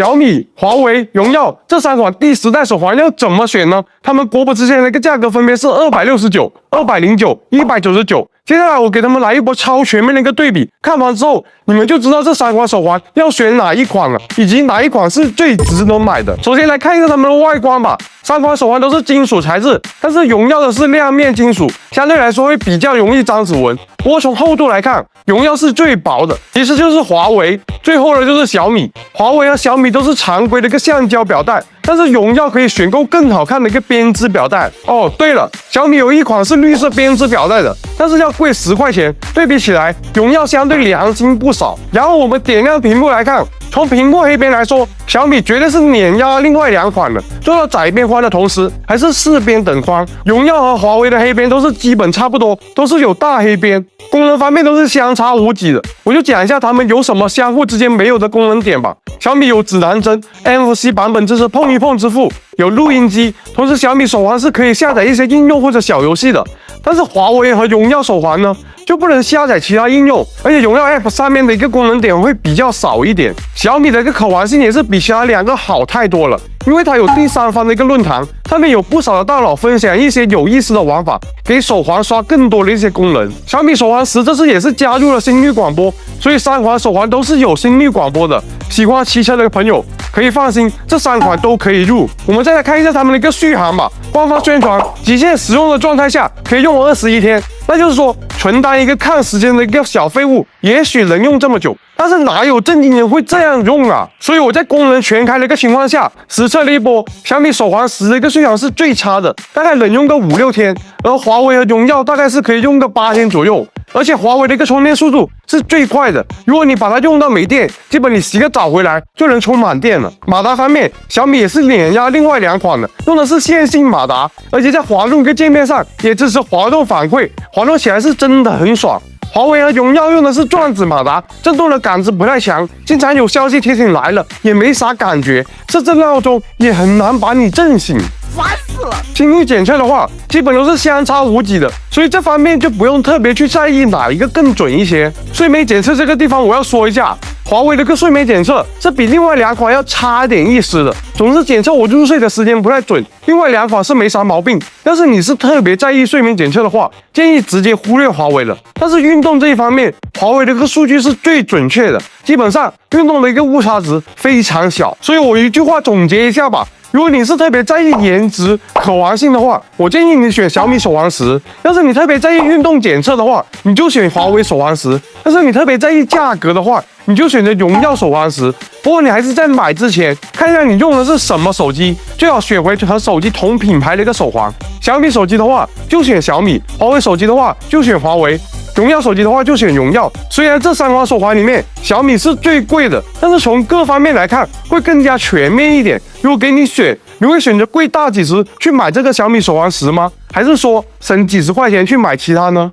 小米、华为、荣耀这3款第10代手环要怎么选呢？它们国博之间的一个价格分别是269、209、199。接下来我给他们来一波超全面的一个对比，看完之后你们就知道这3款手环要选哪一款了，以及哪一款是最值得买的。首先来看一下它们的外观吧。3款手环都是金属材质，但是荣耀的是亮面金属，相对来说会比较容易沾指纹。不过从厚度来看，荣耀是最薄的，其次就是华为，最后的就是小米。华为和小米都是常规的一个橡胶表带，但是荣耀可以选购更好看的一个编织表带。哦，对了，小米有一款是绿色编织表带的，但是要贵10块钱。对比起来，荣耀相对良心不少。然后我们点亮屏幕来看。从屏幕黑边来说，小米绝对是碾压另外2款的，做到窄边宽的同时，还是4边等宽。荣耀和华为的黑边都是基本差不多，都是有大黑边，功能方面都是相差无几的。我就讲一下它们有什么相互之间没有的功能点吧。小米有指南针 ，NFC 版本支持碰一碰支付，有录音机，同时小米手环是可以下载一些应用或者小游戏的。但是华为和荣耀手环呢，就不能下载其他应用，而且荣耀 App 上面的一个功能点会比较少一点。小米的一个可玩性也是比其他2个好太多了，因为它有第三方的一个论坛，上面有不少的大佬分享一些有意思的玩法，给手环刷更多的一些功能。小米手环10这次也是加入了心率广播，所以3款手环都是有心率广播的。喜欢骑车的朋友可以放心，这3款都可以入。我们再来看一下它们的一个续航吧。官方宣传，极限使用的状态下可以用21天，那就是说纯当一个看时间的一个小废物，也许能用这么久。但是哪有正经人会这样用啊？所以我在功能全开的一个情况下，实测了一波，小米手环10的一个续航是最差的，大概能用个5-6天，而华为和荣耀大概是可以用个8天左右。而且华为的一个充电速度是最快的，如果你把它用到没电，基本你洗个澡回来就能充满电了。马达方面，小米也是碾压另外2款的，用的是线性马达，而且在滑动跟界面上也支持滑动反馈，滑动起来是真的很爽。华为和荣耀用的是转子马达，震动的感知不太强，经常有消息提醒来了也没啥感觉，设置闹钟也很难把你震醒。烦死了！心率检测的话，基本都是相差无几的，所以这方面就不用特别去在意哪一个更准一些。睡眠检测这个地方我要说一下，华为的个睡眠检测是比另外2款要差点意思的，总是检测我入睡的时间不太准。另外2款是没啥毛病，但是你是特别在意睡眠检测的话，建议直接忽略华为了。但是运动这一方面，华为的个数据是最准确的，基本上运动的一个误差值非常小。所以我一句话总结一下吧。如果你是特别在意颜值、可玩性的话，我建议你选小米手环10；要是你特别在意运动检测的话，你就选华为手环10；但是你特别在意价格的话，你就选择荣耀手环10。不过你还是在买之前看一下你用的是什么手机，最好选回和手机同品牌的一个手环。小米手机的话就选小米，华为手机的话就选华为。荣耀手机的话就选荣耀，虽然这3款手环里面小米是最贵的，但是从各方面来看会更加全面一点。如果给你选，你会选择贵大几十去买这个小米手环10吗？还是说省几十块钱去买其他呢？